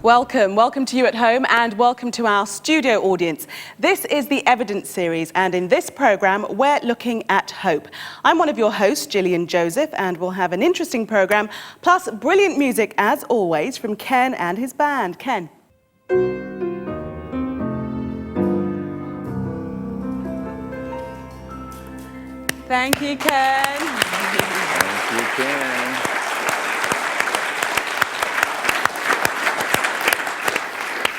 Welcome to you at home and welcome to our studio audience. This is the Evidence series and in this programme we're looking at hope. I'm one of your hosts, Gillian Joseph, and we'll have an interesting programme plus brilliant music as always from Ken and his band. Ken. Thank you, Ken. Thank you, Ken.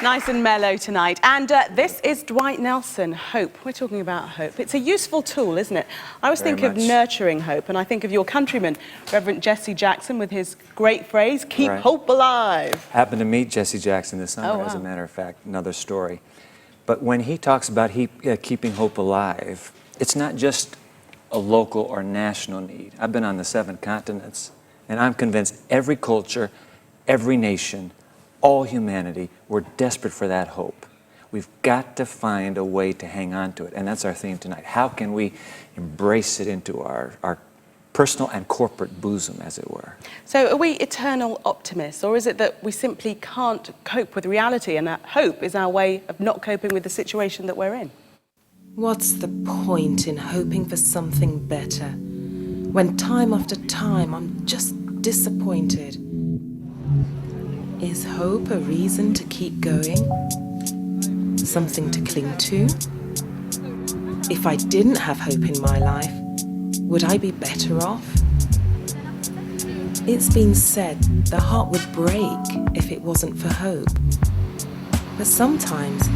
Nice and mellow tonight. And this is Dwight Nelson, Hope. We're talking about hope. It's a useful tool, isn't it? I always think of nurturing hope, and I think of your countryman, Reverend Jesse Jackson, with his great phrase, keep hope alive. Happened to meet Jesse Jackson this summer, as a matter of fact, another story. But when he talks about keeping hope alive, it's not just a local or national need. I've been on the 7 continents, and I'm convinced every culture, every nation, all humanity, we're desperate for that hope. We've got to find a way to hang on to it, and that's our theme tonight. How can we embrace it into our personal and corporate bosom, as it were? So are we eternal optimists, or is it that we simply can't cope with reality and that hope is our way of not coping with the situation that we're in? What's the point in hoping for something better when time after time I'm just disappointed? Is hope a reason to keep going? Something to cling to? If I didn't have hope in my life, would I be better off? It's been said the heart would break if it wasn't for hope. But sometimes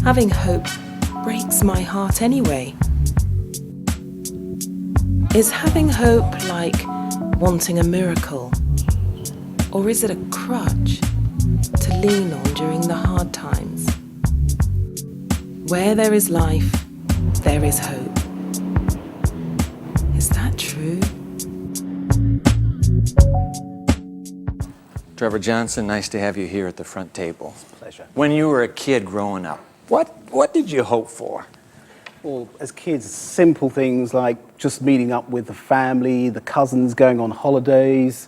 having hope breaks my heart anyway. Is having hope like wanting a miracle? Or is it a crutch to lean on during the hard times? Where there is life, there is hope. Is that true? Trevor Johnson, nice to have you here at the front table. Pleasure. When you were a kid growing up, what did you hope for? Well, as kids, simple things like just meeting up with the family, the cousins, going on holidays,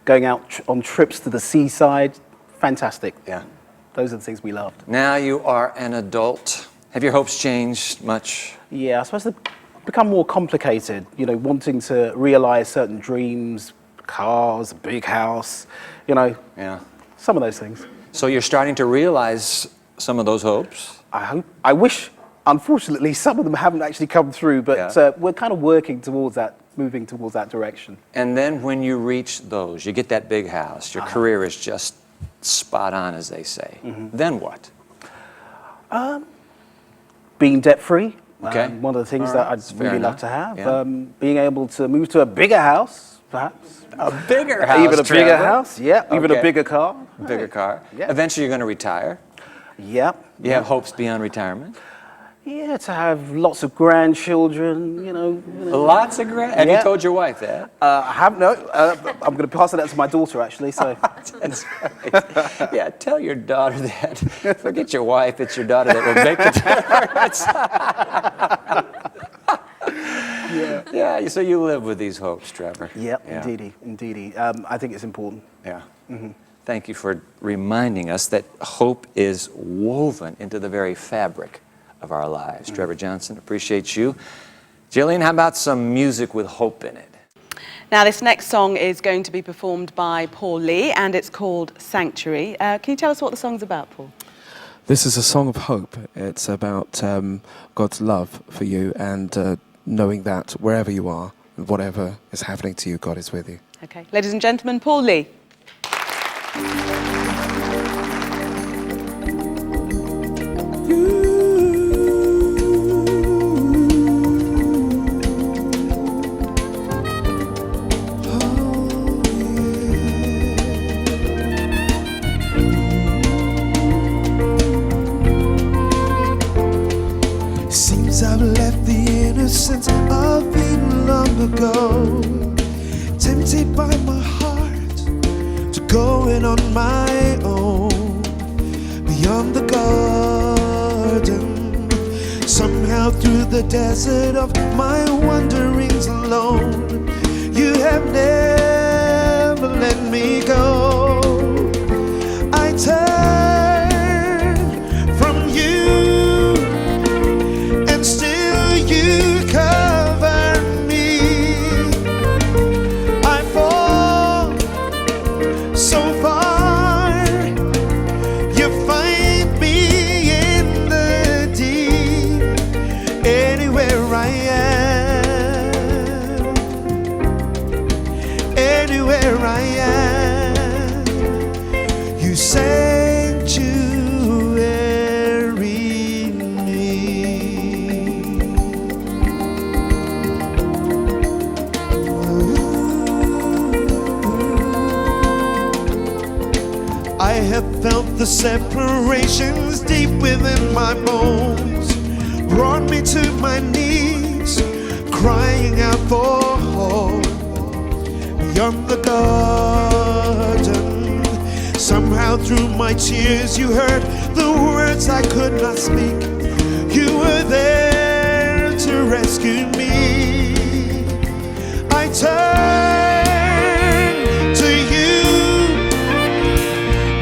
going out on trips to the seaside. Fantastic. Yeah. Those are the things we loved. Now you are an adult. Have your hopes changed much? Yeah, I suppose they've become more complicated, you know, wanting to realize certain dreams, cars, a big house, you know, some of those things. So you're starting to realize some of those hopes? I wish, unfortunately, some of them haven't actually come through, but we're kind of working towards that, moving towards that direction. And then when you reach those, you get that big house, your career is just spot on, as they say. Then what? Being debt-free, okay. One of the things that I'd really love to have. Yeah. Being able to move to a bigger house, perhaps. A bigger house, even a bigger house, even a bigger car. A bigger car. Yeah. Eventually you're going to retire. Yep. You have hopes beyond retirement? Yeah, to have lots of grandchildren, you know. Lots of Have you told your wife that? I have, no. I'm going to pass it out to my daughter, actually, so. That's right. Yeah, tell your daughter that. Forget your wife, it's your daughter that will make the difference. Yeah, so you live with these hopes, Trevor. Yep, indeedy. I think it's important. Yeah. Thank you for reminding us that hope is woven into the very fabric of our lives. Trevor Johnson, appreciate you. Jillian, how about some music with hope in it? Now, this next song is going to be performed by Paul Lee, and it's called Sanctuary. Can you tell us what the song's about, Paul? This is a song of hope. It's about God's love for you and knowing that wherever you are and whatever is happening to you, God is with you. Okay, ladies and gentlemen, Paul Lee. Seems I've left the innocence of Eden long ago, tempted by my heart to go in on my own, beyond the garden, somehow through the desert of my wanderings alone. You have never let me go. I turn sanctuary me. I have felt the separations deep within my bones, brought me to my knees, crying out for hope. Beyond the garden, somehow through my tears you heard the words I could not speak. You were there to rescue me. I turn to you,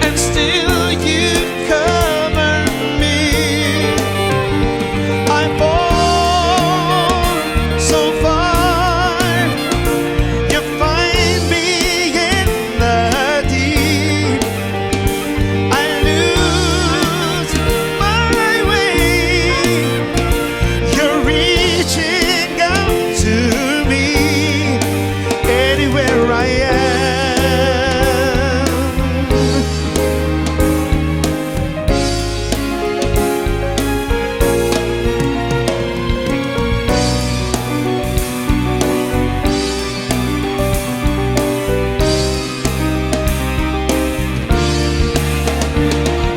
and still you cover me. I fall so far, you find me in the deep. I lose my way, you're reaching out to me anywhere I am.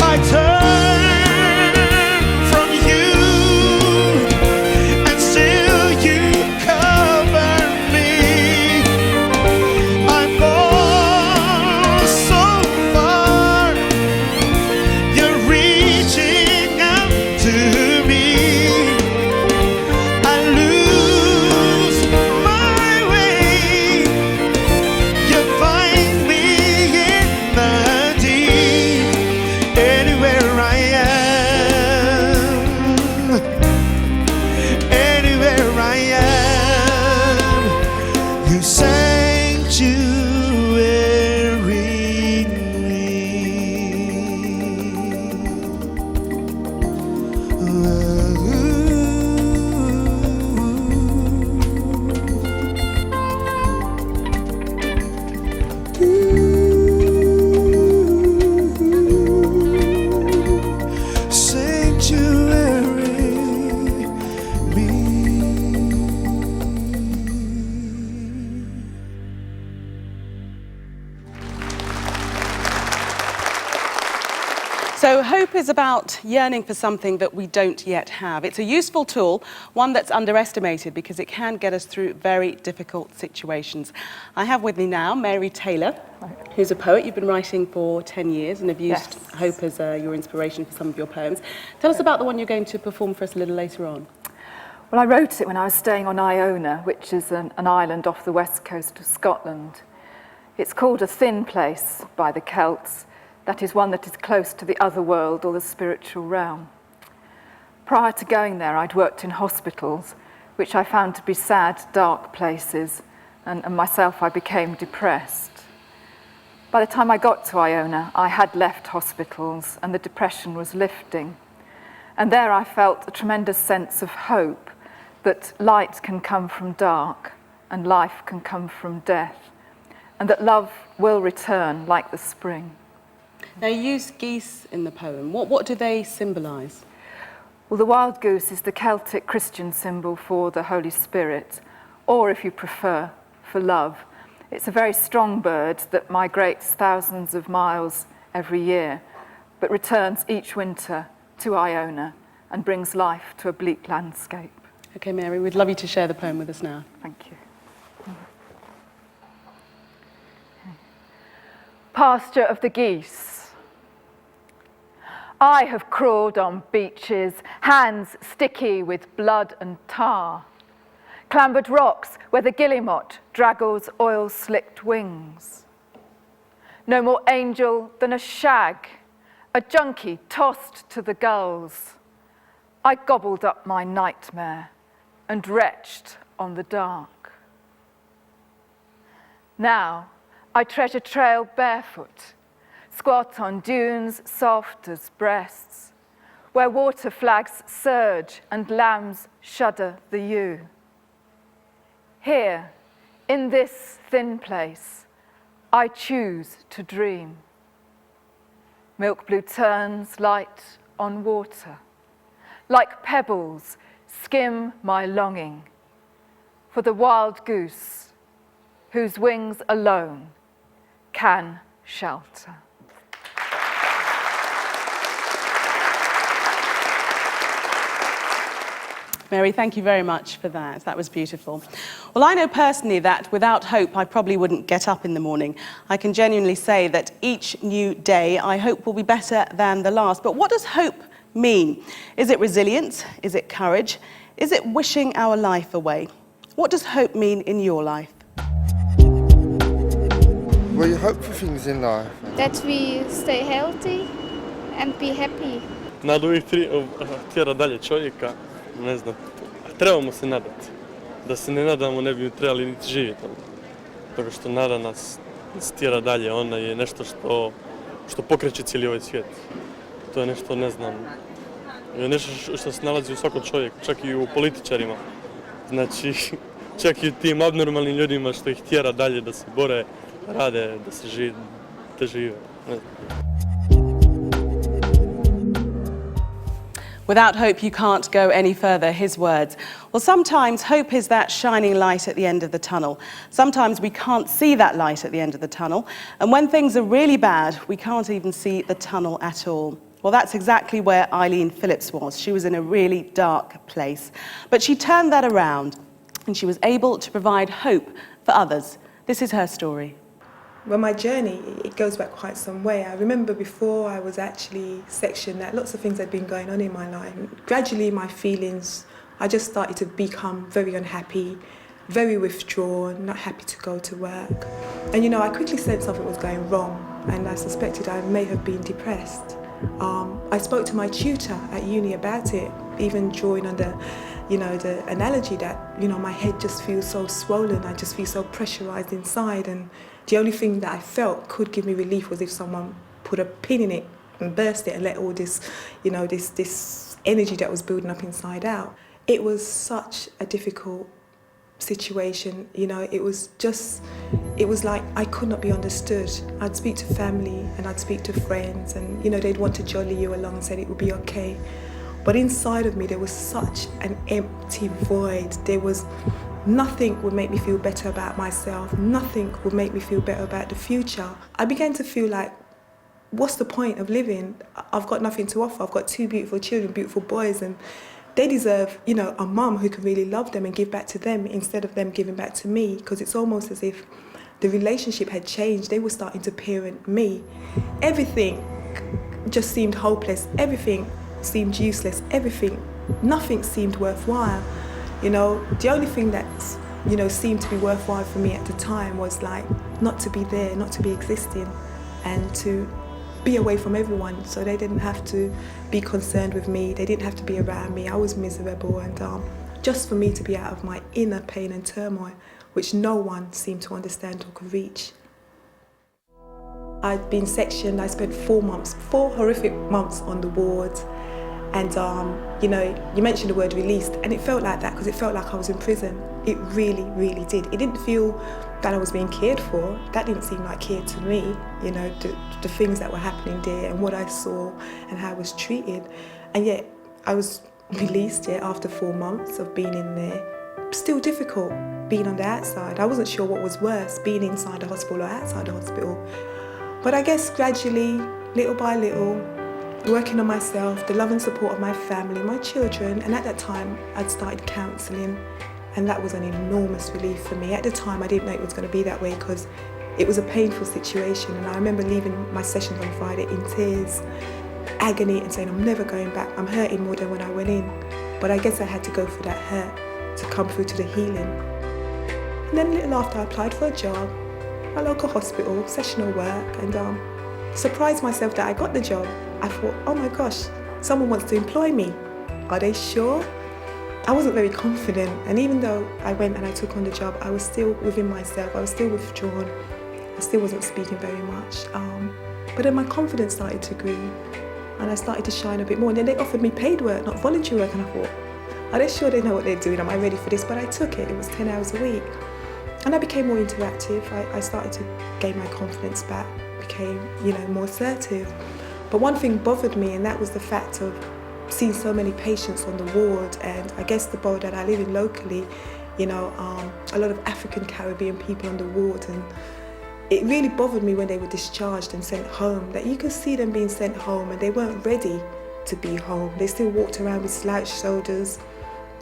I turn from you, and still you cover me. I fall so far, you're reaching out to me. I lose my way, you find me in the deep. Anywhere I am, anywhere I am, you sanctuary me. Sanctuary me. So hope is about yearning for something that we don't yet have. It's a useful tool, one that's underestimated because it can get us through very difficult situations. I have with me now Mary Taylor, who's a poet. You've been writing for 10 years and have used hope as your inspiration for some of your poems. Tell us about the one you're going to perform for us a little later on. Well, I wrote it when I was staying on Iona, which is an island off the west coast of Scotland. It's called a thin place by the Celts. That is one that is close to the other world or the spiritual realm. Prior to going there, I'd worked in hospitals, which I found to be sad, dark places, and myself, I became depressed. By the time I got to Iona, I had left hospitals and the depression was lifting. And there I felt a tremendous sense of hope that light can come from dark and life can come from death, and that love will return like the spring. Now, you use geese in the poem. What do they symbolise? Well, the wild goose is the Celtic Christian symbol for the Holy Spirit, or if you prefer, for love. It's a very strong bird that migrates thousands of miles every year, but returns each winter to Iona and brings life to a bleak landscape. Okay, Mary, we'd love you to share the poem with us now. Thank you. Pasture of the geese. I have crawled on beaches, hands sticky with blood and tar, clambered rocks where the guillemot draggles oil-slicked wings. No more angel than a shag, a junkie tossed to the gulls. I gobbled up my nightmare and retched on the dark. Now I treasure trail barefoot, squat on dunes soft as breasts, where water flags surge and lambs shudder the ewe. Here, in this thin place, I choose to dream. Milk blue turns light on water. Like pebbles, skim my longing for the wild goose whose wings alone can shelter. Mary, thank you very much for that. That was beautiful. Well, I know personally that without hope, I probably wouldn't get up in the morning. I can genuinely say that each new day, I hope will be better than the last. But what does hope mean? Is it resilience? Is it courage? Is it wishing our life away? What does hope mean in your life? Well, you hope for things in life. That we stay healthy and be happy. Nada uvijek tjera dalje čovjeka, ne znam, trebamo se nadati. Da se ne nadamo ne bi trebali niti živjeti. Toga što nada nas tjera dalje, ona je nešto što pokreće cijeli ovaj svijet. To je nešto, ne znam, je nešto što se nalazi u svakom čovjeku, čak i u političarima. Znači, čak i u tim abnormalnim ljudima što ih tjera dalje da se bore, rade, da se žive. Ne znam. Without hope, you can't go any further, his words. Well, sometimes hope is that shining light at the end of the tunnel. Sometimes we can't see that light at the end of the tunnel. And when things are really bad, we can't even see the tunnel at all. Well, that's exactly where Eileen Phillips was. She was in a really dark place. But she turned that around and she was able to provide hope for others. This is her story. Well, my journey, it goes back quite some way. I remember before I was actually sectioned that lots of things had been going on in my life. Gradually my feelings, I just started to become very unhappy, very withdrawn, not happy to go to work. And you know, I quickly sensed something was going wrong and I suspected I may have been depressed. I spoke to my tutor at uni about it, even drawing on the analogy that, my head just feels so swollen, I just feel so pressurised inside, and the only thing that I felt could give me relief was if someone put a pin in it and burst it and let all this, this energy that was building up inside out. It was such a difficult situation, it was like I could not be understood. I'd speak to family and I'd speak to friends and, they'd want to jolly you along and said it would be okay. But inside of me, there was such an empty void. There was nothing would make me feel better about myself. Nothing would make me feel better about the future. I began to feel like, what's the point of living? I've got nothing to offer. I've got two beautiful children, beautiful boys, and they deserve, a mum who can really love them and give back to them instead of them giving back to me, because it's almost as if the relationship had changed. They were starting to parent me. Everything just seemed hopeless. Everything seemed useless. Nothing seemed worthwhile. The only thing that, seemed to be worthwhile for me at the time was like not to be there, not to be existing, and to be away from everyone so they didn't have to be concerned with me, they didn't have to be around me. I was miserable, and just for me to be out of my inner pain and turmoil, which no one seemed to understand or could reach. I'd been sectioned. I spent 4 horrific months on the wards. And, you mentioned the word released, and it felt like that because it felt like I was in prison. It really, really did. It didn't feel that I was being cared for. That didn't seem like care to me, the things that were happening there and what I saw and how I was treated. And yet I was released after 4 months of being in there. Still difficult being on the outside. I wasn't sure what was worse, being inside the hospital or outside the hospital. But I guess gradually, little by little, working on myself, the love and support of my family, my children, and at that time I'd started counselling, and that was an enormous relief for me. At the time I didn't know it was going to be that way because it was a painful situation, and I remember leaving my sessions on Friday in tears, agony, and saying I'm never going back, I'm hurting more than when I went in. But I guess I had to go through that hurt to come through to the healing. And then a little after I applied for a job, a local hospital, sessional work, and surprised myself that I got the job. I thought, oh my gosh, someone wants to employ me. Are they sure? I wasn't very confident, and even though I went and I took on the job, I was still within myself, I was still withdrawn, I still wasn't speaking very much. But then my confidence started to grow, and I started to shine a bit more, and then they offered me paid work, not voluntary work, and I thought, are they sure they know what they're doing? Am I ready for this? But I took it, it was 10 hours a week. And I became more interactive, I started to gain my confidence back, became, more assertive. But one thing bothered me, and that was the fact of seeing so many patients on the ward, and I guess the borough that I live in locally, you know, a lot of African Caribbean people on the ward, and it really bothered me when they were discharged and sent home, that you could see them being sent home and they weren't ready to be home. They still walked around with slouched shoulders,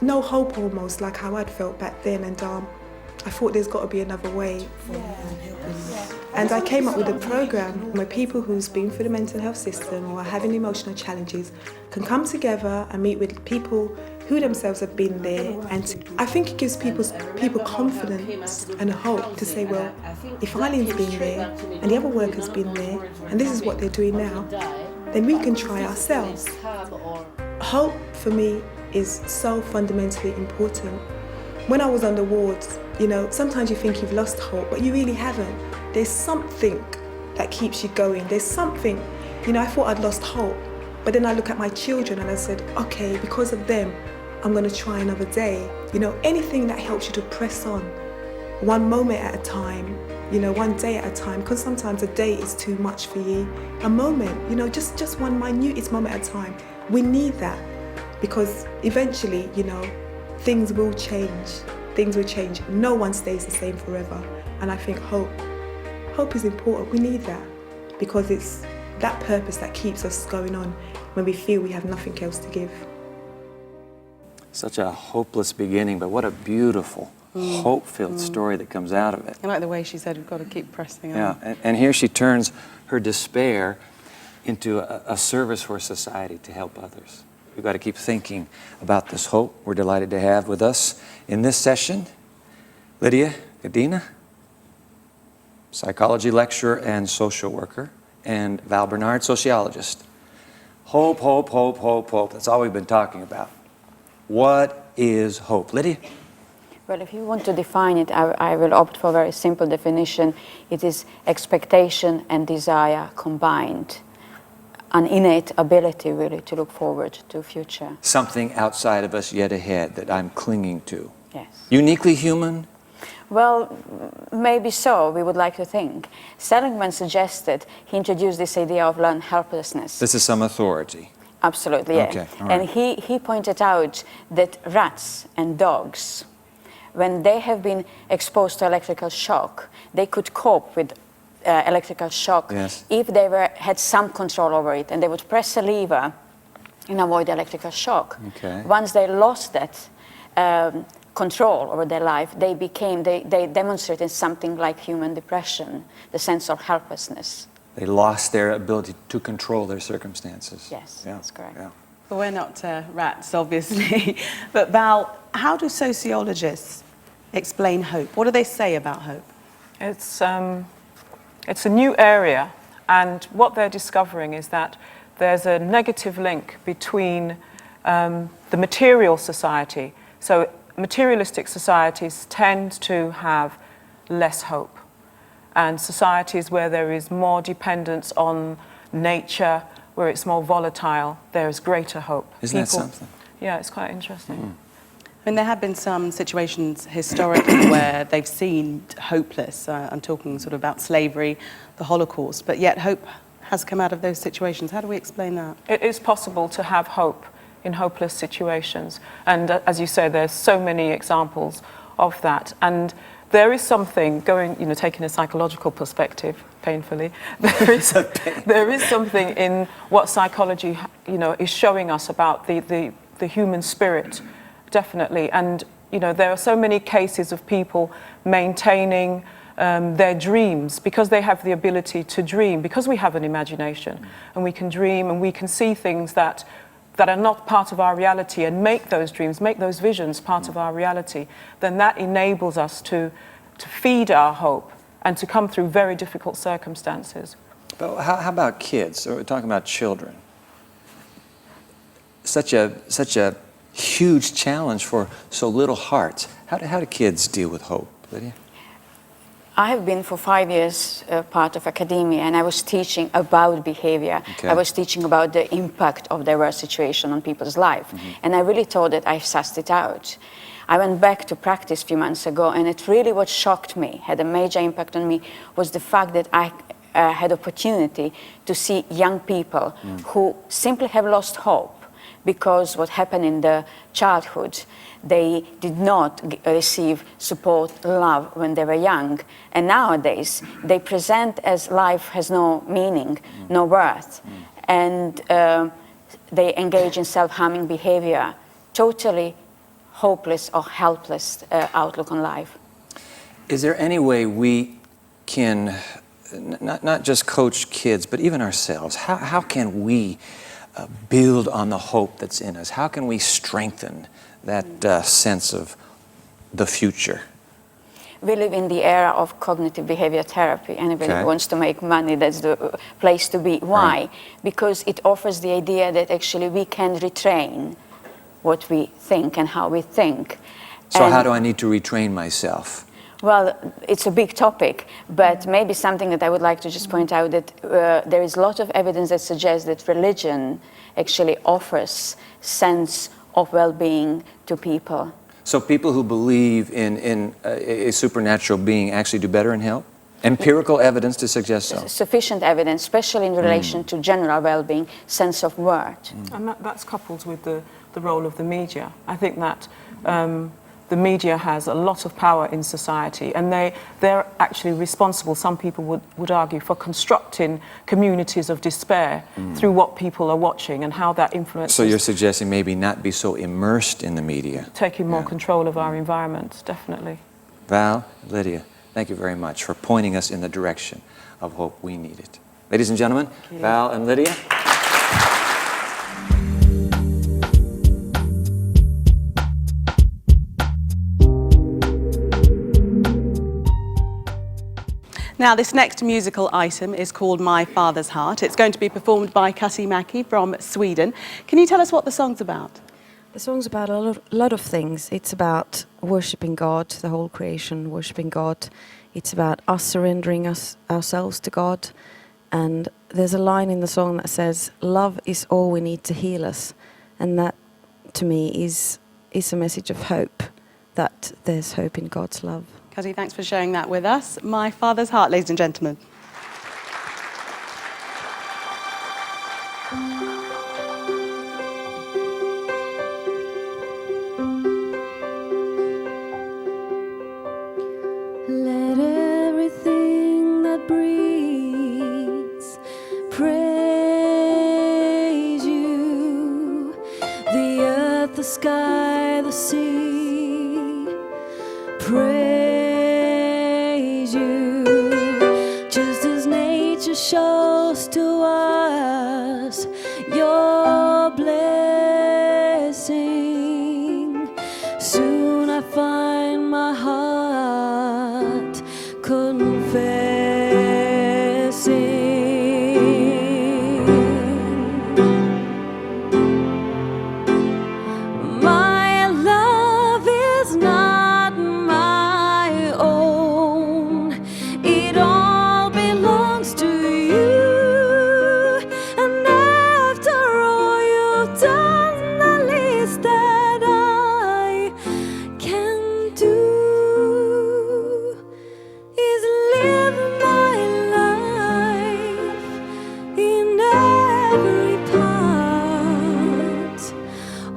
no hope almost, like how I'd felt back then, and I thought there's got to be another way. And I came up with a program where people who's been through the mental health system or are having emotional challenges can come together and meet with people who themselves have been there, and I think it gives people confidence and hope to say, well, if Eileen's been there and the other worker's been there and this is what they're doing now, then we can try ourselves. Hope for me is so fundamentally important. When I was on the wards, you know, sometimes you think you've lost hope, but you really haven't. There's something that keeps you going. There's something, you know, I thought I'd lost hope, but then I look at my children and I said, okay, because of them, I'm going to try another day. You know, anything that helps you to press on, one moment at a time, you know, one day at a time, because sometimes a day is too much for you. A moment, you know, just one minute moment at a time. We need that, because eventually, you know, things will change. Things will change. No one stays the same forever. And I think hope is important. We need that, because it's that purpose that keeps us going on when we feel we have nothing else to give. Such a hopeless beginning, but what a beautiful, hope-filled story that comes out of it. I like the way she said we've got to keep pressing on. Yeah, and here she turns her despair into a service for society to help others. We've got to keep thinking about this hope. We're delighted to have with us in this session Lydia Gadina, psychology lecturer and social worker, and Val Bernard, sociologist. Hope, hope, hope, hope, hope. That's all we've been talking about. What is hope? Lydia? Well, if you want to define it, I will opt for a very simple definition. It is expectation and desire combined. An innate ability, really, to look forward to the future. Something outside of us yet ahead that I'm clinging to. Yes. Uniquely human? Well, maybe so, we would like to think. Seligman suggested, he introduced this idea of learned helplessness. This is some authority. Absolutely, yeah. Okay, all right. And he pointed out that rats and dogs, when they have been exposed to electrical shock, they could cope with electrical shock if they had some control over it, and they would press a lever and avoid electrical shock. Okay. Once they lost that control over their life, they demonstrated something like human depression, the sense of helplessness. They lost their ability to control their circumstances. Yes, that's correct. Yeah. Well, we're not rats, obviously. But Val, how do sociologists explain hope? What do they say about hope? It's a new area, and what they're discovering is that there's a negative link between the material society. So materialistic societies tend to have less hope, and societies where there is more dependence on nature, where it's more volatile, there is greater hope. Isn't that something? Yeah, it's quite interesting. I mean, there have been some situations historically where they've seemed hopeless. I'm talking sort of about slavery, the Holocaust, but yet hope has come out of those situations. How do we explain that? It is possible to have hope in hopeless situations. And as you say, there's so many examples of that. And there is something taking a psychological perspective, painfully, there is something in what psychology, is showing us about the human spirit. Definitely, and there are so many cases of people maintaining their dreams because they have the ability to dream, because we have an imagination and we can dream and we can see things that are not part of our reality and make those dreams, make those visions part of our reality. Then that enables us to feed our hope and to come through very difficult circumstances. But how about kids? So we're talking about children. Such a huge challenge for so little hearts. How do kids deal with hope, Lydia? I have been for 5 years part of academia, and I was teaching about behavior. Okay. I was teaching about the impact of diverse situation on people's life. And I really thought that I sussed it out. I went back to practice a few months ago, and it really what shocked me, had a major impact on me, was the fact that had opportunity to see young people who simply have lost hope because what happened in the childhood, they did not receive support, love when they were young. And nowadays, they present as life has no meaning, no worth. And they engage in self-harming behavior, totally hopeless or helpless outlook on life. Is there any way we can, not just coach kids, but even ourselves, how can we build on the hope that's in us? How can we strengthen that sense of the future? We live in the era of cognitive behavior therapy. Anybody who wants to make money, that's the place to be. Why? Right. Because it offers the idea that actually we can retrain what we think and how we think. So how do I need to retrain myself? Well, it's a big topic, but maybe something that I would like to just point out that there is a lot of evidence that suggests that religion actually offers sense of well-being to people. So people who believe in a supernatural being actually do better in health? Empirical evidence to suggest so? Sufficient evidence, especially in relation to general well-being, sense of worth. And that's coupled with the role of the media. I think that the media has a lot of power in society, and they're actually responsible, some people would argue, for constructing communities of despair through what people are watching and how that influences. So you're suggesting maybe not be so immersed in the media. Taking more control of our environment, definitely. Val, Lydia, thank you very much for pointing us in the direction of hope we needed. Ladies and gentlemen, Val and Lydia. Now, this next musical item is called My Father's Heart. It's going to be performed by Kasi Mäki from Sweden. Can you tell us what the song's about? The song's about a lot of things. It's about worshipping God, the whole creation, worshipping God. It's about us surrendering ourselves to God. And there's a line in the song that says, "Love is all we need to heal us." And that, to me, is a message of hope, that there's hope in God's love. Kasi, thanks for sharing that with us. My Father's Heart, ladies and gentlemen. Let everything that breathes praise you. The earth, the sky, the sea praise you. Just as nature shows to us your blessing, soon I find my heart confessing. My love is not my own, it all belongs to you. And after all you've done, the least that I can do is live my life in every part,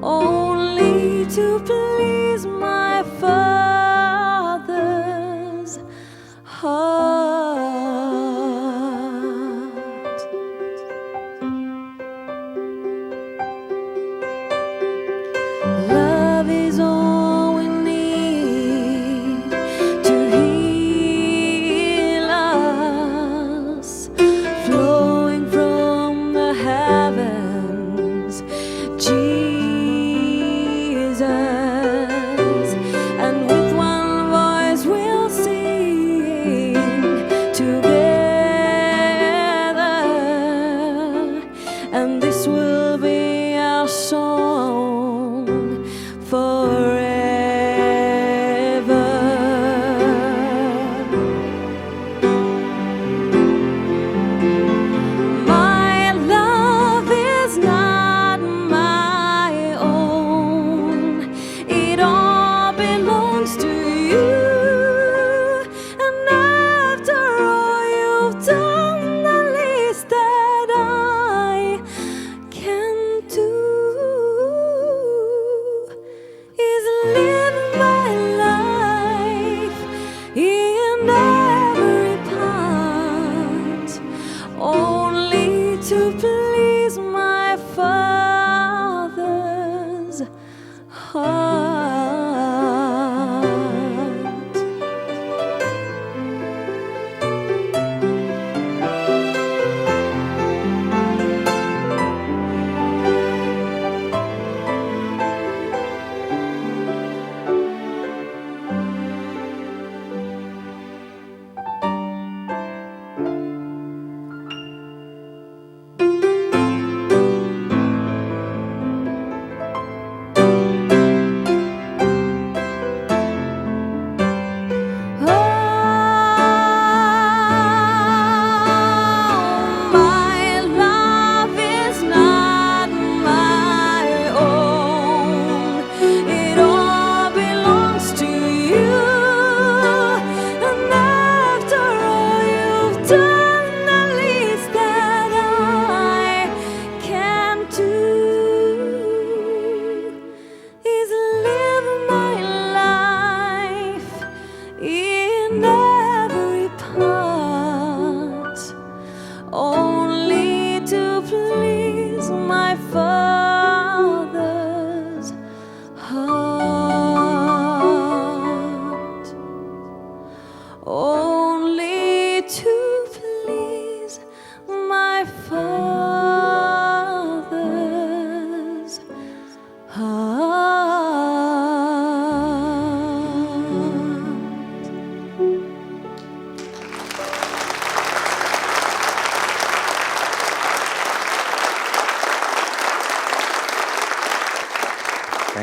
only to please my Father's heart. Love is all we need to heal us, flowing from the heavens, Jesus. And with one voice we'll sing,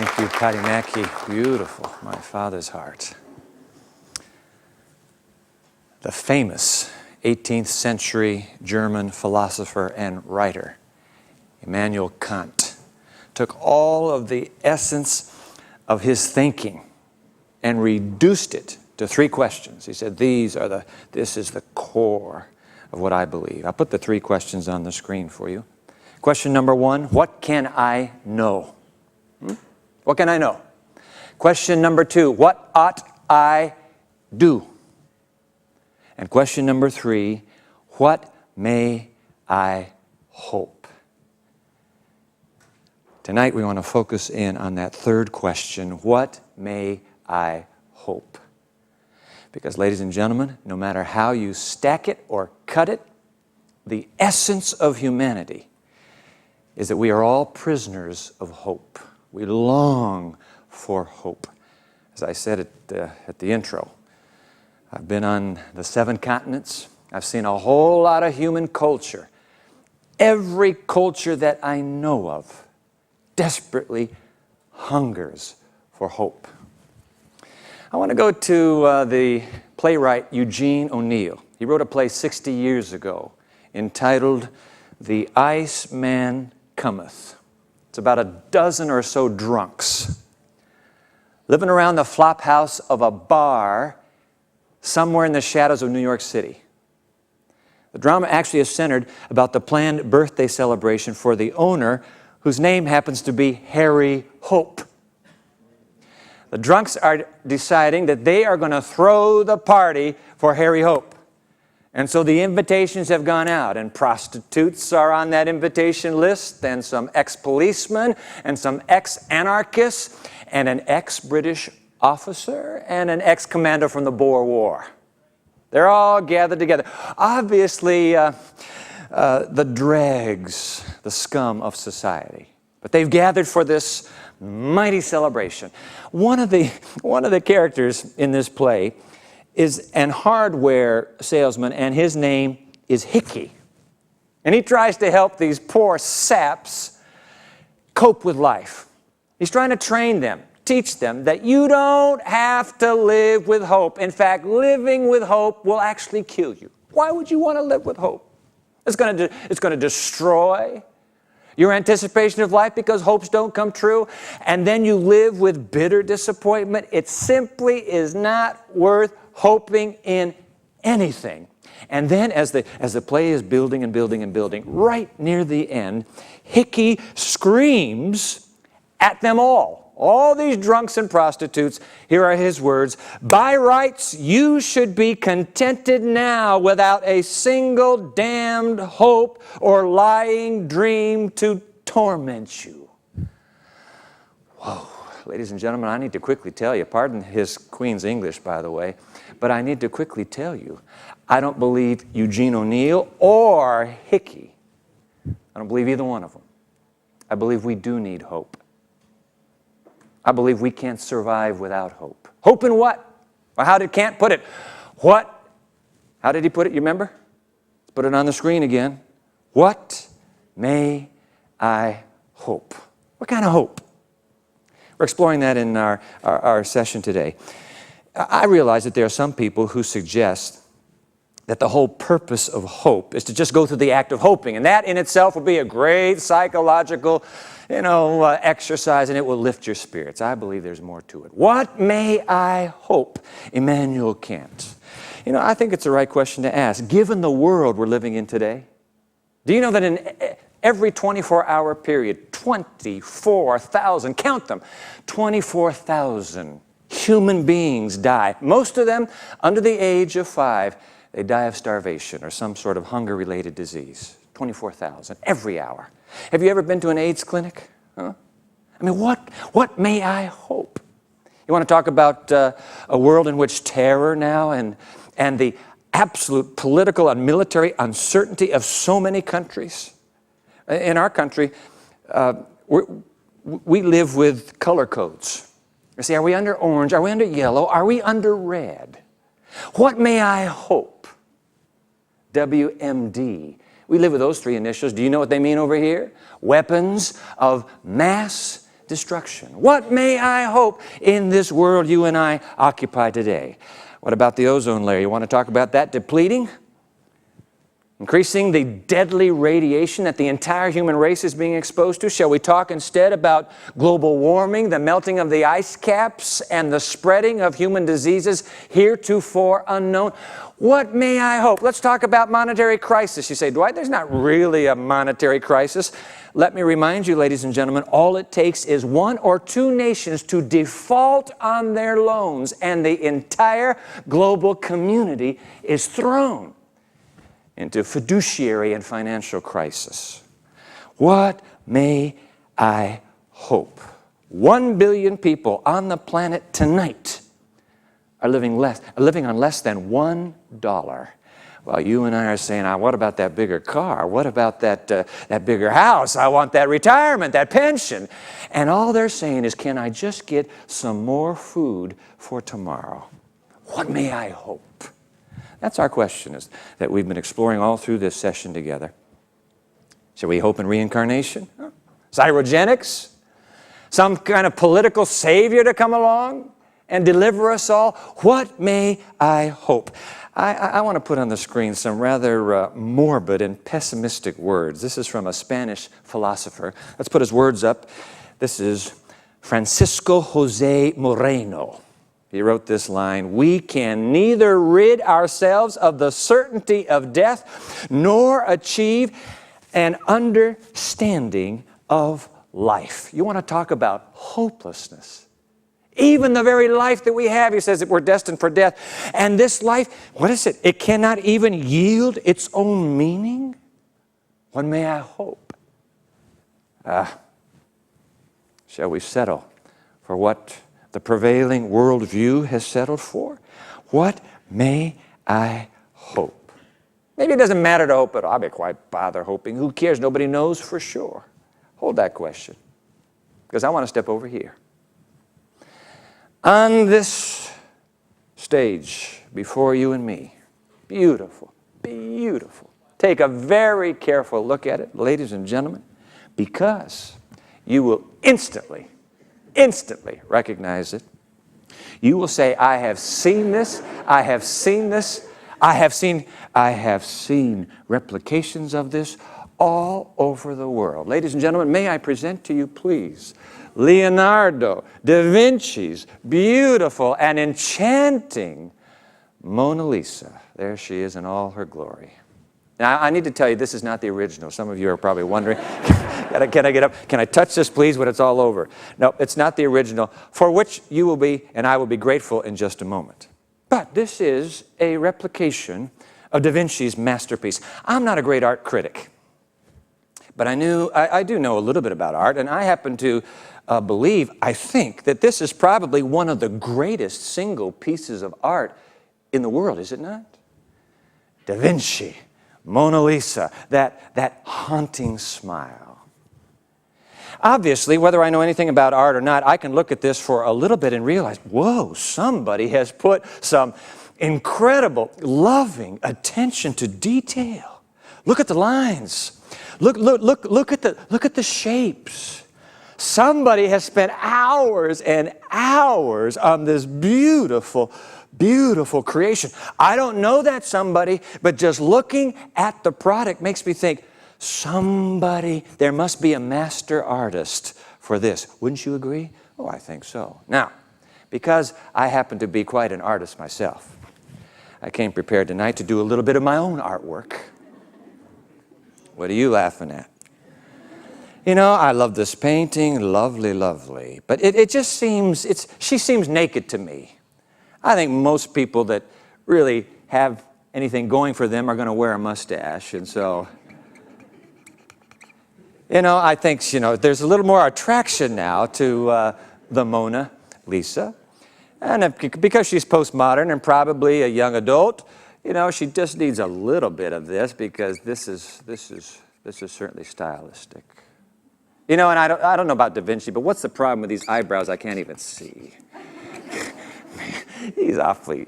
Thank you, Patty Mackey. Beautiful. My Father's Heart. The famous 18th century German philosopher and writer, Immanuel Kant, took all of the essence of his thinking and reduced it to 3 questions. He said, this is the core of what I believe. I'll put the 3 questions on the screen for you. Question number 1, what can I know? What can I know? Question number 2, what ought I do? And question number 3, what may I hope? Tonight we want to focus in on that 3rd question, what may I hope? Because, ladies and gentlemen, no matter how you stack it or cut it, the essence of humanity is that we are all prisoners of hope. We long for hope. As I said at the intro, I've been on the 7 continents. I've seen a whole lot of human culture. Every culture that I know of desperately hungers for hope. I want to go to the playwright Eugene O'Neill. He wrote a play 60 years ago entitled The Iceman Cometh. It's about a dozen or so drunks living around the flop house of a bar somewhere in the shadows of New York City. The drama actually is centered about the planned birthday celebration for the owner, whose name happens to be Harry Hope. The drunks are deciding that they are going to throw the party for Harry Hope. And so the invitations have gone out, and prostitutes are on that invitation list, and some ex-policemen, and some ex-anarchists, and an ex-British officer, and an ex-commander from the Boer War. They're all gathered together. Obviously, the dregs, the scum of society. But they've gathered for this mighty celebration. One of the characters in this play is an hardware salesman, and his name is Hickey. And he tries to help these poor saps cope with life. He's trying to train them, teach them that you don't have to live with hope. In fact, living with hope will actually kill you. Why would you want to live with hope? It's going to destroy your anticipation of life because hopes don't come true, and then you live with bitter disappointment. It simply is not worth hoping in anything. And then as the play is building and building and building, right near the end, Hickey screams at them all these drunks and prostitutes. Here are his words: by rights, you should be contented now without a single damned hope or lying dream to torment you. Whoa, ladies and gentlemen, I need to quickly tell you, pardon his Queen's English, by the way, but I need to quickly tell you, I don't believe Eugene O'Neill or Hickey. I don't believe either one of them. I believe we do need hope. I believe we can't survive without hope. Hope in what? Well, how did Kant put it? What? How did he put it? You remember? Let's put it on the screen again. What may I hope? What kind of hope? We're exploring that in our session today. I realize that there are some people who suggest that the whole purpose of hope is to just go through the act of hoping, and that in itself will be a great psychological exercise, and it will lift your spirits. I believe there's more to it. What may I hope? Immanuel Kant. I think it's the right question to ask, given the world we're living in today. Do you know that in every 24-hour period, 24,000, count them, 24,000 human beings die, most of them under the age of 5. They die of starvation or some sort of hunger-related disease. 24,000 every hour. Have you ever been to an AIDS clinic? Huh? I mean, what may I hope? You want to talk about a world in which terror now and the absolute political and military uncertainty of so many countries? In our country, we live with color codes. You see, are we under orange? Are we under yellow? Are we under red? What may I hope? WMD. We live with those 3 initials. Do you know what they mean over here? Weapons of mass destruction. What may I hope in this world you and I occupy today? What about the ozone layer? You want to talk about that depleting? Increasing the deadly radiation that the entire human race is being exposed to? Shall we talk instead about global warming, the melting of the ice caps, and the spreading of human diseases heretofore unknown? What may I hope? Let's talk about monetary crisis. You say, Dwight, there's not really a monetary crisis. Let me remind you, ladies and gentlemen, all it takes is one or two nations to default on their loans, and the entire global community is thrown into fiduciary and financial crisis. What may I hope? 1 billion people on the planet tonight are living on less than $1. Well, you and I are saying, what about that bigger car? What about that bigger house? I want that retirement, that pension. And all they're saying is, can I just get some more food for tomorrow? What may I hope? That's our question that we've been exploring all through this session together. Shall we hope in reincarnation? Cyrogenics? Some kind of political savior to come along and deliver us all? What may I hope? I want to put on the screen some rather morbid and pessimistic words. This is from a Spanish philosopher. Let's put his words up. This is Francisco José Moreno. He wrote this line: we can neither rid ourselves of the certainty of death nor achieve an understanding of life. You want to talk about hopelessness? Even the very life that we have, he says that we're destined for death. And this life, what is it? It cannot even yield its own meaning? What may I hope? Shall we settle for what the prevailing worldview has settled for? What may I hope? Maybe it doesn't matter to hope at all. I'll be quite bother hoping. Who cares? Nobody knows for sure. Hold that question, because I want to step over here. On this stage before you and me, beautiful, beautiful. Take a very careful look at it, ladies and gentlemen, because you will instantly recognize it. You will say, I have seen this, I have seen this, I have seen replications of this all over the world. Ladies and gentlemen, may I present to you, please, Leonardo da Vinci's beautiful and enchanting Mona Lisa. There she is in all her glory. Now, I need to tell you, this is not the original. Some of you are probably wondering, can I get up? Can I touch this, please, when it's all over? No, it's not the original, for which you will be, and I will be grateful in just a moment. But this is a replication of Da Vinci's masterpiece. I'm not a great art critic, but I do know a little bit about art, and I happen to believe, I think, that this is probably one of the greatest single pieces of art in the world, is it not? Da Vinci, Mona Lisa, that haunting smile. Obviously, whether I know anything about art or not, I can look at this for a little bit and realize, whoa, somebody has put some incredible, loving attention to detail. Look at the lines. Look at the shapes. Somebody has spent hours and hours on this beautiful, beautiful creation. I don't know that somebody, but just looking at the product makes me think, there must be a master artist for this. Wouldn't you agree? Oh, I think so. Now, because I happen to be quite an artist myself, I came prepared tonight to do a little bit of my own artwork. What are you laughing at? You know, I love this painting, lovely, lovely. But it just seems, she seems naked to me. I think most people that really have anything going for them are going to wear a mustache. And so, I think, there's a little more attraction now to the Mona Lisa. And because she's postmodern and probably a young adult, she just needs a little bit of this, because this is certainly stylistic. And I don't know about Da Vinci, but what's the problem with these eyebrows I can't even see? He's awfully.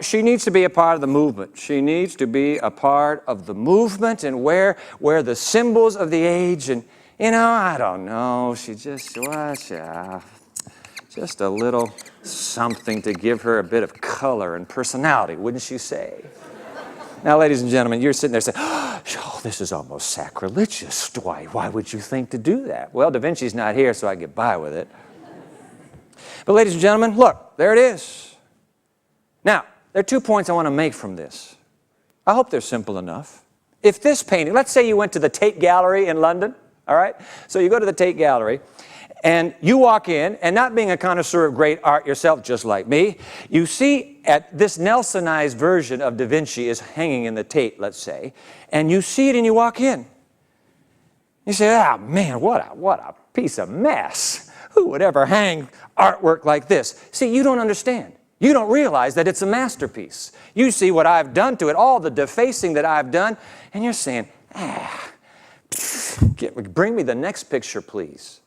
She needs to be a part of the movement. She needs to be a part of the movement and wear the symbols of the age. And You know, I don't know. She just was just a little something to give her a bit of color and personality, wouldn't you say? Now, ladies and gentlemen, you're sitting there saying, oh, this is almost sacrilegious. Why would you think to do that? Well, Da Vinci's not here, so I get by with it. But ladies and gentlemen, look, there it is. Now, there are 2 points I want to make from this. I hope they're simple enough. If this painting, let's say you went to the Tate Gallery in London, all right? So you go to the Tate Gallery, and you walk in, and not being a connoisseur of great art yourself, just like me, you see at this Nelsonized version of Da Vinci is hanging in the Tate, let's say, and you see it and you walk in. You say, ah, man, what a piece of mess. Who would ever hang artwork like this? See, you don't understand. You don't realize that it's a masterpiece. You see what I've done to it, all the defacing that I've done, and you're saying, bring me the next picture, please.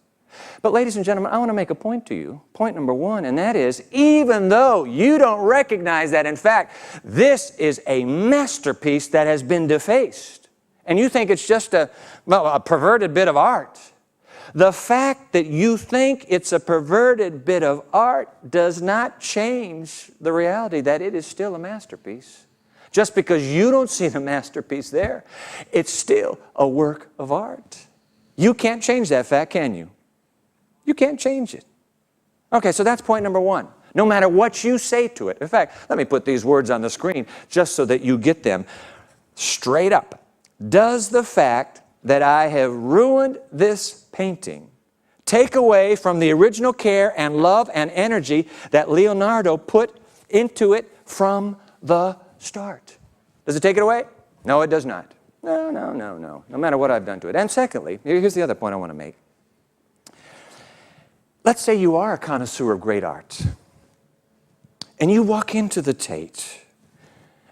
But ladies and gentlemen, I want to make a point to you, point number 1, and that is, even though you don't recognize that, in fact, this is a masterpiece that has been defaced, and you think it's just a perverted bit of art, the fact that you think it's a perverted bit of art does not change the reality that it is still a masterpiece. Just because you don't see the masterpiece there, it's still a work of art. You can't change that fact, can you? You can't change it. Okay, so that's point number 1. No matter what you say to it. In fact, let me put these words on the screen just so that you get them straight up. Does the fact that I have ruined this painting take away from the original care and love and energy that Leonardo put into it from the start? Does it take it away? No, it does not. No. No matter what I've done to it. And secondly, here's the other point I want to make. Let's say you are a connoisseur of great art, and you walk into the Tate,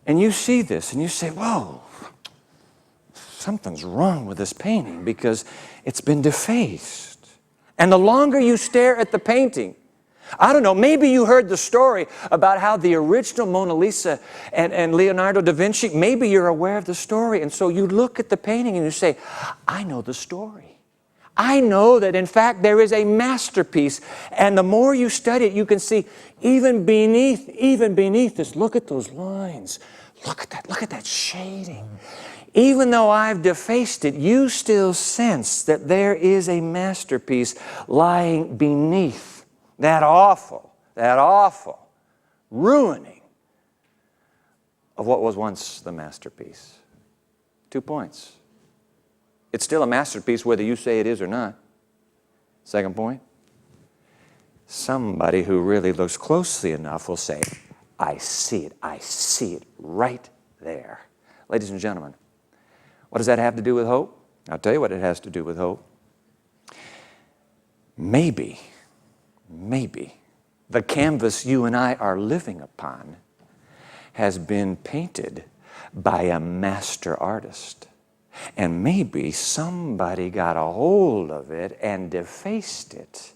and you see this, and you say, whoa, something's wrong with this painting because it's been defaced. And the longer you stare at the painting, I don't know, maybe you heard the story about how the original Mona Lisa and Leonardo da Vinci, maybe you're aware of the story, and so you look at the painting and you say, I know the story. I know that, in fact, there is a masterpiece, and the more you study it, you can see even beneath this, look at those lines, look at that shading. Even though I've defaced it, you still sense that there is a masterpiece lying beneath that awful ruining of what was once the masterpiece. 2 points. It's still a masterpiece whether you say it is or not. Second point, somebody who really looks closely enough will say, I see it right there. Ladies and gentlemen, what does that have to do with hope? I'll tell you what it has to do with hope. Maybe the canvas you and I are living upon has been painted by a master artist. And maybe somebody got a hold of it and defaced it.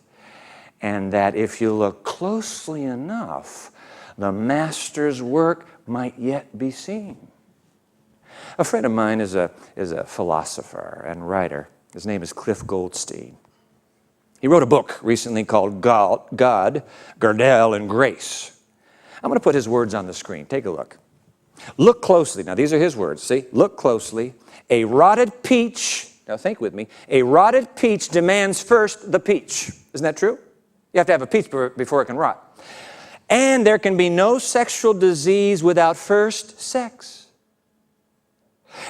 And that if you look closely enough, the master's work might yet be seen. A friend of mine is a philosopher and writer. His name is Cliff Goldstein. He wrote a book recently called God, Gardel, and Grace. I'm going to put his words on the screen. Take a look. Look closely. Now, these are his words. See? Look closely. A rotted peach, now think with me, a rotted peach demands first the peach. Isn't that true? You have to have a peach before it can rot. And there can be no sexual disease without first sex.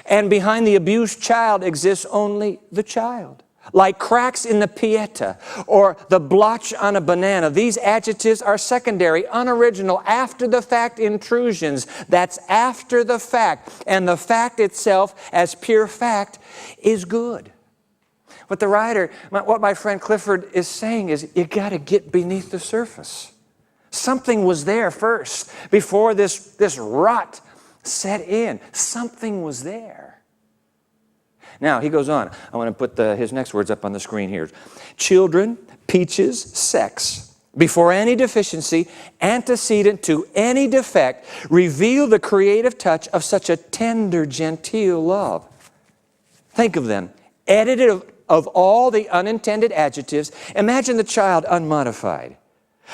And behind the abused child exists only the child. Like cracks in the pieta or the blotch on a banana, these adjectives are secondary, unoriginal, after-the-fact intrusions. That's after the fact. And the fact itself, as pure fact, is good. What the writer, what my friend Clifford is saying is, you got to get beneath the surface. Something was there first, before this rot set in. Something was there. Now, he goes on. I want to put his next words up on the screen here. Children, peaches, sex, before any deficiency, antecedent to any defect, reveal the creative touch of such a tender, genteel love. Think of them, edited of all the unintended adjectives, imagine the child unmodified.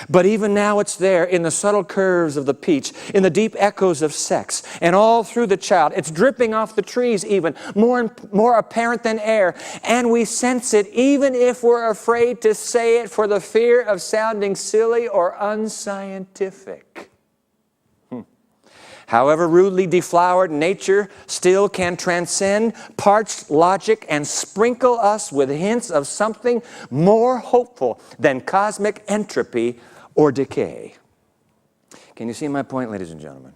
But even now it's there in the subtle curves of the peach, in the deep echoes of sex, and all through the child. It's dripping off the trees even, more apparent than air. And we sense it even if we're afraid to say it for the fear of sounding silly or unscientific. However rudely deflowered, nature still can transcend parched logic and sprinkle us with hints of something more hopeful than cosmic entropy or decay. Can you see my point, ladies and gentlemen?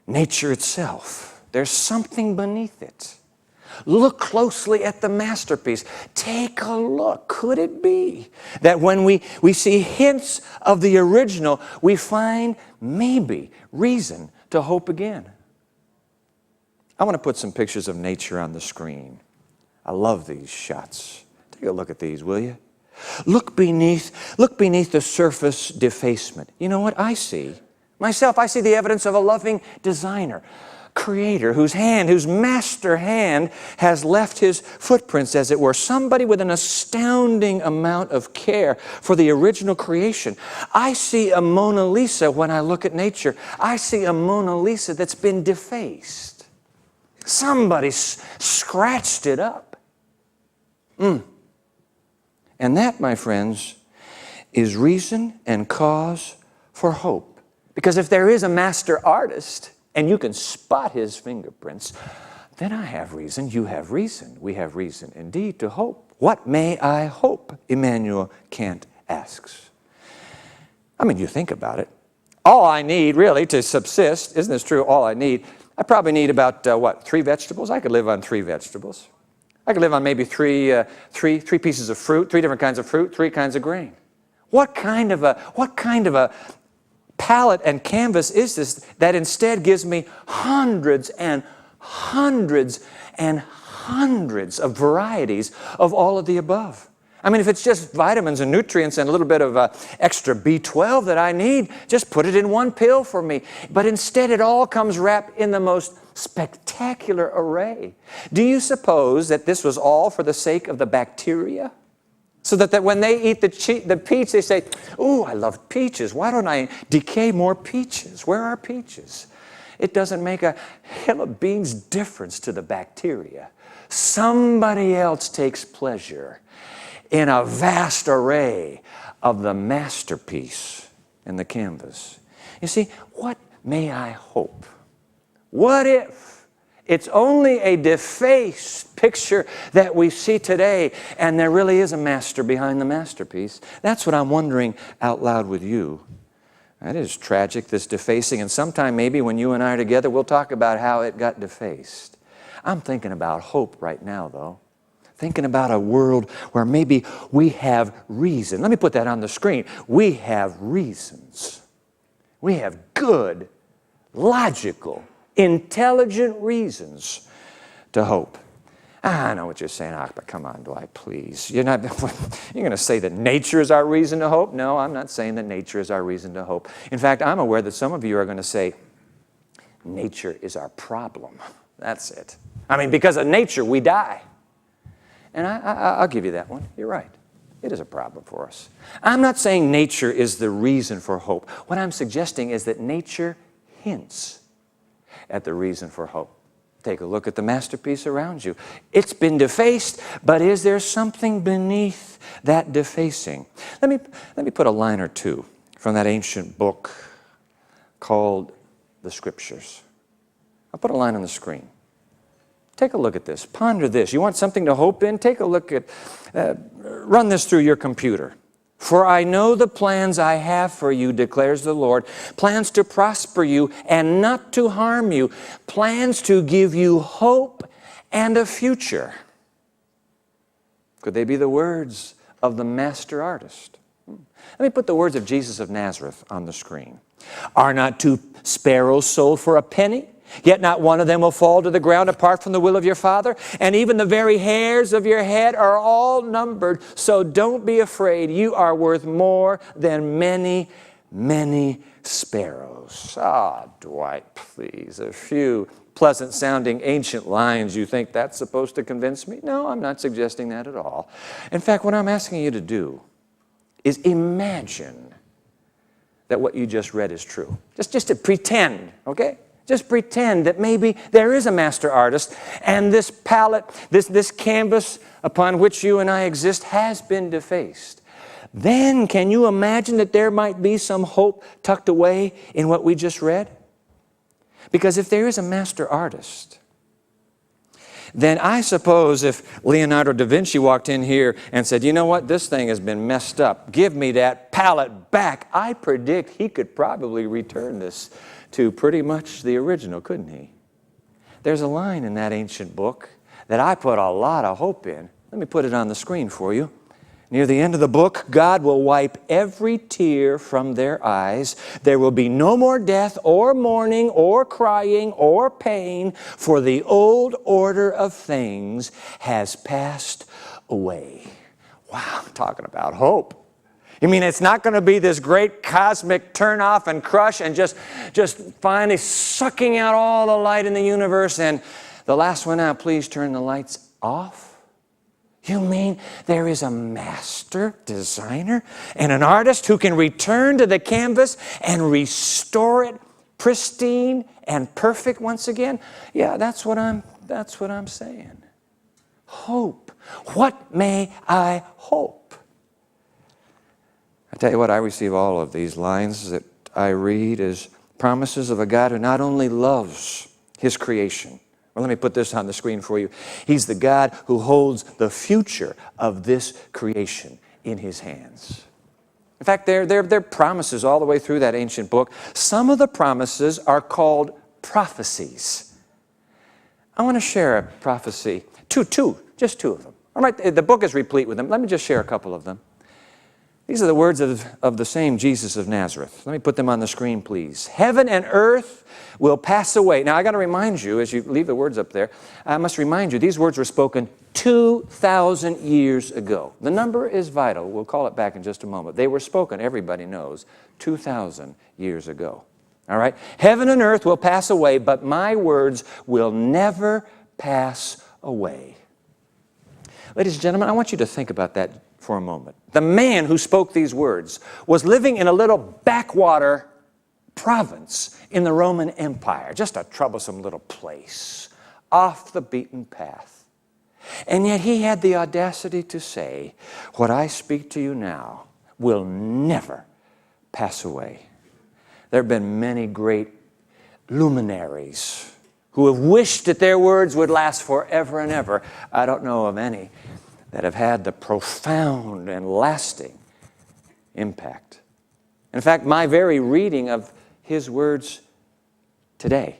Nature itself, there's something beneath it. Look closely at the masterpiece. Take a look. Could it be that when we see hints of the original, we find maybe reason to hope again? I want to put some pictures of nature on the screen. I love these shots. Take a look at these, will you? Look beneath the surface defacement. You know what I see? Myself, I see the evidence of a loving designer, creator, whose master hand has left his footprints, as it were. Somebody with an astounding amount of care for the original creation. I see a Mona Lisa when I look at nature. I see a Mona Lisa that's been defaced. Somebody scratched it up. And that, my friends, is reason and cause for hope. Because if there is a master artist, and you can spot his fingerprints, then I have reason, you have reason, we have reason indeed to hope. What may I hope? Immanuel Kant asks. I mean, you think about it. All I need really to subsist, isn't this true? All I need, I probably need about, 3 vegetables? I could live on 3 vegetables. I could live on maybe three pieces of fruit, 3 different kinds of fruit, 3 kinds of grain. What kind of a palette and canvas is this that instead gives me hundreds and hundreds and hundreds of varieties of all of the above? I mean, if it's just vitamins and nutrients and a little bit of extra B12 that I need, just put it in one pill for me. But instead it all comes wrapped in the most spectacular array. Do you suppose that this was all for the sake of the bacteria? So that when they eat the peach, they say, "Ooh, I love peaches. Why don't I decay more peaches? Where are peaches?" It doesn't make a hill of beans difference to the bacteria. Somebody else takes pleasure in a vast array of the masterpiece in the canvas. You see, what may I hope? What if it's only a defaced picture that we see today, and there really is a master behind the masterpiece? That's what I'm wondering out loud with you. That is tragic, this defacing, and sometime maybe when you and I are together, we'll talk about how it got defaced. I'm thinking about hope right now, though. Thinking about a world where maybe we have reason. Let me put that on the screen. We have reasons. We have good, logical, intelligent reasons to hope. I know what you're saying, but come on, Dwight, please. You're going to say that nature is our reason to hope? No, I'm not saying that nature is our reason to hope. In fact, I'm aware that some of you are going to say, nature is our problem. That's it. I mean, because of nature, we die. And I'll give you that one. You're right. It is a problem for us. I'm not saying nature is the reason for hope. What I'm suggesting is that nature hints at the reason for hope. Take a look at the masterpiece around you. It's been defaced, but is there something beneath that defacing? Let me put a line or two from that ancient book called the Scriptures. I'll put a line on the screen. Take a look at this. Ponder this. You want something to hope in? Take a look at, run this through your computer. For I know the plans I have for you, declares the Lord, plans to prosper you and not to harm you, plans to give you hope and a future. Could they be the words of the master artist? Let me put the words of Jesus of Nazareth on the screen. Are not 2 sparrows sold for a penny? Yet not one of them will fall to the ground apart from the will of your Father. And even the very hairs of your head are all numbered. So don't be afraid. You are worth more than many many sparrows. Ah, Dwight, please, a few pleasant-sounding ancient lines. You think that's supposed to convince me? No, I'm not suggesting that at all. In fact, what I'm asking you to do is imagine that what you just read is true. Just to pretend, okay? Just pretend that maybe there is a master artist and this palette, this canvas upon which you and I exist has been defaced. Then can you imagine that there might be some hope tucked away in what we just read? Because if there is a master artist, then I suppose if Leonardo da Vinci walked in here and said, you know what, this thing has been messed up, give me that palette back, I predict he could probably return this to pretty much the original, couldn't he? There's a line in that ancient book that I put a lot of hope in. Let me put it on the screen for you. Near the end of the book, God will wipe every tear from their eyes. There will be no more death or mourning or crying or pain, for the old order of things has passed away. Wow, talking about hope. You mean it's not going to be this great cosmic turn off and crush and just finally sucking out all the light in the universe and the last one out, please turn the lights off? You mean there is a master designer and an artist who can return to the canvas and restore it pristine and perfect once again? Yeah, that's what I'm saying. Hope. What may I hope? I tell you what, I receive all of these lines that I read as promises of a God who not only loves His creation. Well, let me put this on the screen for you. He's the God who holds the future of this creation in His hands. In fact, there are promises all the way through that ancient book. Some of the promises are called prophecies. I want to share a prophecy, just two of them. All right, the book is replete with them. Let me just share a couple of them. These are the words of the same Jesus of Nazareth. Let me put them on the screen, please. Heaven and earth will pass away. Now, I got to remind you, as you leave the words up there, I must remind you, these words were spoken 2,000 years ago. The number is vital. We'll call it back in just a moment. They were spoken, everybody knows, 2,000 years ago. All right? Heaven and earth will pass away, but my words will never pass away. Ladies and gentlemen, I want you to think about that for a moment. The man who spoke these words was living in a little backwater province in the Roman Empire, just a troublesome little place, off the beaten path. And yet he had the audacity to say, what I speak to you now will never pass away. There have been many great luminaries who have wished that their words would last forever and ever. I don't know of any that have had the profound and lasting impact. In fact, my very reading of his words today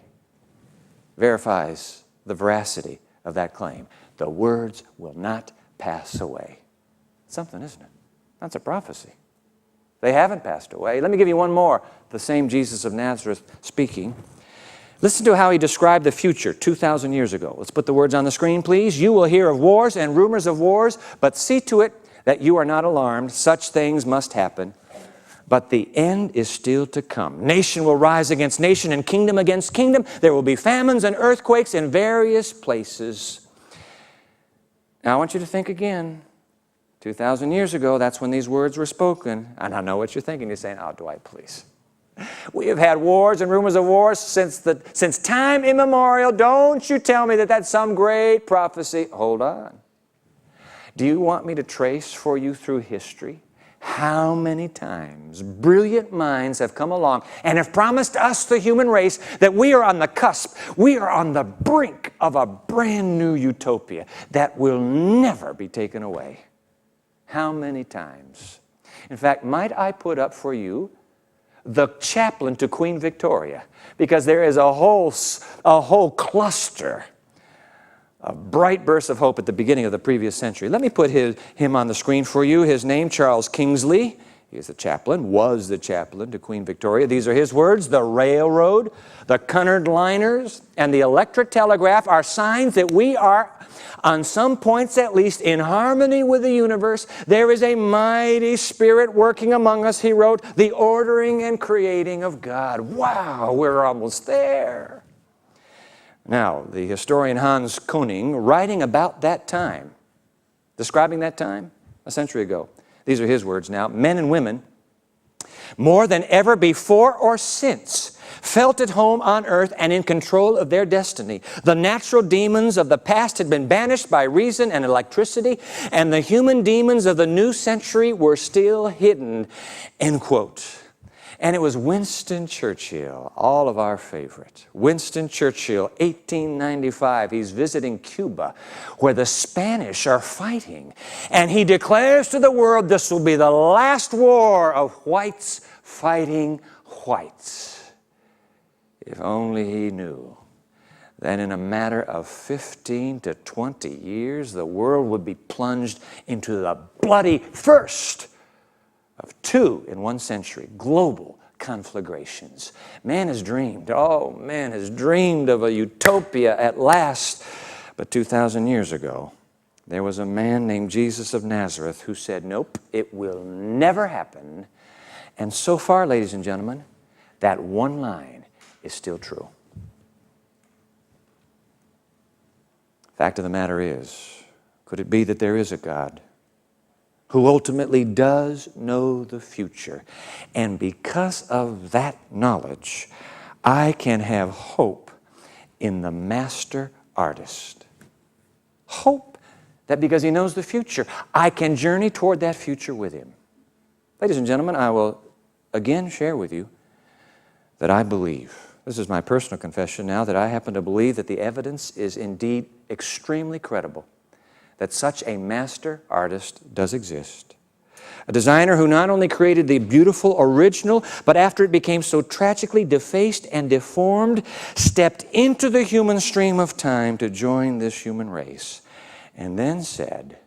verifies the veracity of that claim. The words will not pass away. Something, isn't it? That's a prophecy. They haven't passed away. Let me give you one more. The same Jesus of Nazareth speaking. Listen to how he described the future 2,000 years ago. Let's put the words on the screen, please. You will hear of wars and rumors of wars, but see to it that you are not alarmed. Such things must happen, but the end is still to come. Nation will rise against nation and kingdom against kingdom. There will be famines and earthquakes in various places. Now I want you to think again. 2,000 years ago, that's when these words were spoken. And I know what you're thinking. You're saying, oh, Dwight, please. We have had wars and rumors of wars since time immemorial. Don't you tell me that that's some great prophecy. Hold on. Do you want me to trace for you through history how many times brilliant minds have come along and have promised us, the human race, that we are on the cusp, we are on the brink of a brand new utopia that will never be taken away? How many times? In fact, might I put up for you the chaplain to Queen Victoria, because there is a whole cluster of bright bursts of hope at the beginning of the previous century. Let me put him on the screen for you. His name, Charles Kingsley. He is the chaplain, was the chaplain to Queen Victoria. These are his words: "The railroad, the Cunard liners, and the electric telegraph are signs that we are, on some points at least, in harmony with the universe. There is a mighty spirit working among us," he wrote, "the ordering and creating of God." Wow, we're almost there. Now, the historian Hans Koning, writing about that time, describing that time a century ago, these are his words now: "Men and women, more than ever before or since, felt at home on earth and in control of their destiny. The natural demons of the past had been banished by reason and electricity, and the human demons of the new century were still hidden," end quote. And it was Winston Churchill, all of our favorite. Winston Churchill, 1895. He's visiting Cuba, where the Spanish are fighting. And he declares to the world, this will be the last war of whites fighting whites. If only he knew that in a matter of 15 to 20 years, the world would be plunged into the bloody first of two in 1 century, global conflagrations. Man has dreamed, oh, man has dreamed of a utopia at last. But 2,000 years ago, there was a man named Jesus of Nazareth who said, nope, it will never happen. And so far, ladies and gentlemen, that one line is still true. Fact of the matter is, could it be that there is a God who ultimately does know the future? And because of that knowledge, I can have hope in the master artist. Hope that because he knows the future, I can journey toward that future with him. Ladies and gentlemen, I will again share with you that I believe, this is my personal confession now, that I happen to believe that the evidence is indeed extremely credible, that such a master artist does exist. A designer who not only created the beautiful original, but after it became so tragically defaced and deformed, stepped into the human stream of time to join this human race, and then said,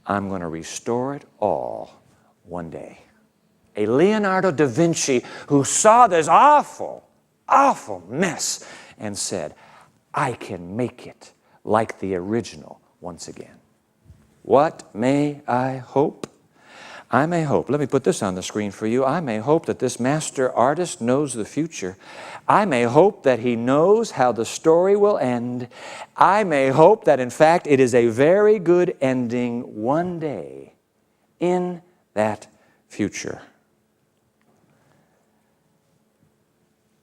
I'm going to restore it all one day. A Leonardo da Vinci who saw this awful, awful mess and said, I can make it like the original once again. What may I hope? I may hope, let me put this on the screen for you, I may hope that this master artist knows the future. I may hope that he knows how the story will end. I may hope that in fact it is a very good ending one day in that future.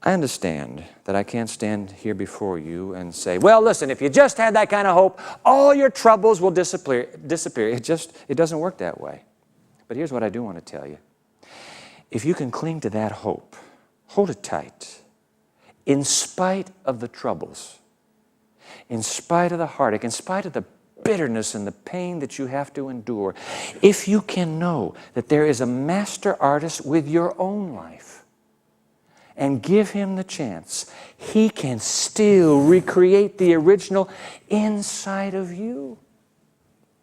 I understand that I can't stand here before you and say, well, listen, if you just had that kind of hope, all your troubles will disappear. It doesn't work that way. But here's what I do want to tell you. If you can cling to that hope, hold it tight, in spite of the troubles, in spite of the heartache, in spite of the bitterness and the pain that you have to endure, if you can know that there is a master artist with your own life, and give him the chance, he can still recreate the original inside of you.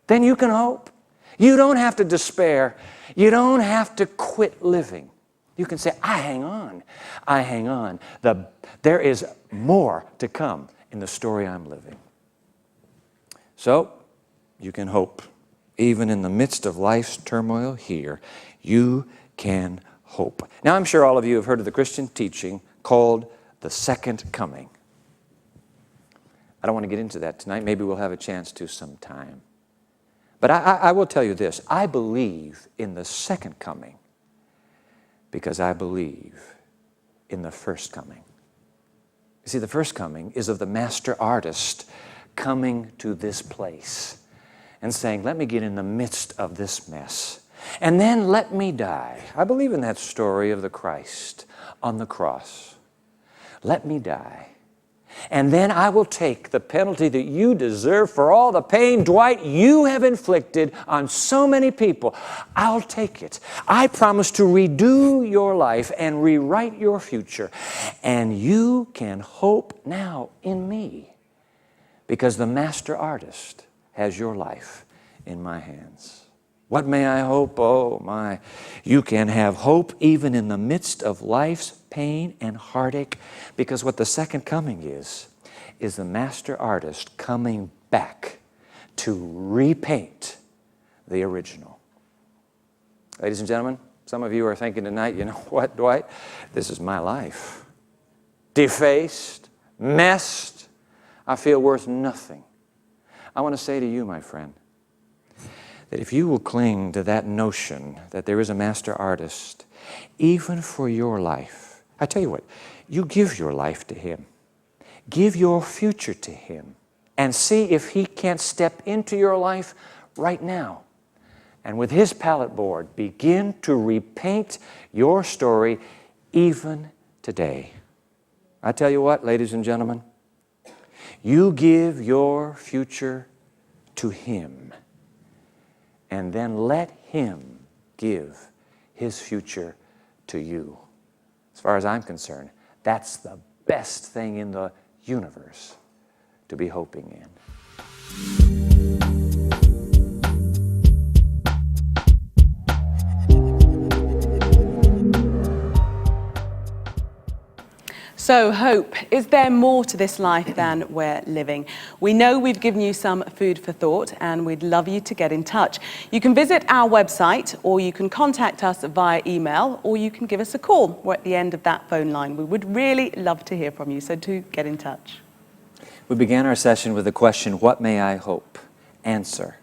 Then you can hope. You don't have to despair. You don't have to quit living. You can say, I hang on. I hang on. There is more to come in the story I'm living. So, you can hope. Even in the midst of life's turmoil here, you can hope. Now, I'm sure all of you have heard of the Christian teaching called the second coming. I don't want to get into that tonight. Maybe we'll have a chance to sometime. But I will tell you this. I believe in the second coming because I believe in the first coming. You see, the first coming is of the master artist coming to this place and saying, let me get in the midst of this mess. And then let me die. I believe in that story of the Christ on the cross. Let me die. And then I will take the penalty that you deserve for all the pain, Dwight, you have inflicted on so many people. I'll take it. I promise to redo your life and rewrite your future. And you can hope now in me because the master artist has your life in my hands. What may I hope? Oh my. You can have hope even in the midst of life's pain and heartache, because what the second coming is the master artist coming back to repaint the original. Ladies and gentlemen, some of you are thinking tonight, you know what, Dwight? This is my life. Defaced, messed, I feel worth nothing. I want to say to you, my friend, that if you will cling to that notion that there is a master artist, even for your life, I tell you what, you give your life to Him. Give your future to Him and see if He can't step into your life right now. And with His palette board, begin to repaint your story even today. I tell you what, ladies and gentlemen, you give your future to Him, and then let Him give His future to you. As far as I'm concerned, that's the best thing in the universe to be hoping in. So, hope. Is there more to this life than we're living? We know we've given you some food for thought, and we'd love you to get in touch. You can visit our website, or you can contact us via email, or you can give us a call. We're at the end of that phone line. We would really love to hear from you, so do get in touch. We began our session with the question, what may I hope? Answer,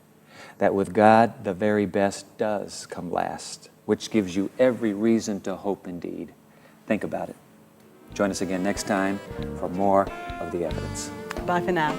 that with God, the very best does come last, which gives you every reason to hope indeed. Think about it. Join us again next time for more of The Evidence. Bye for now.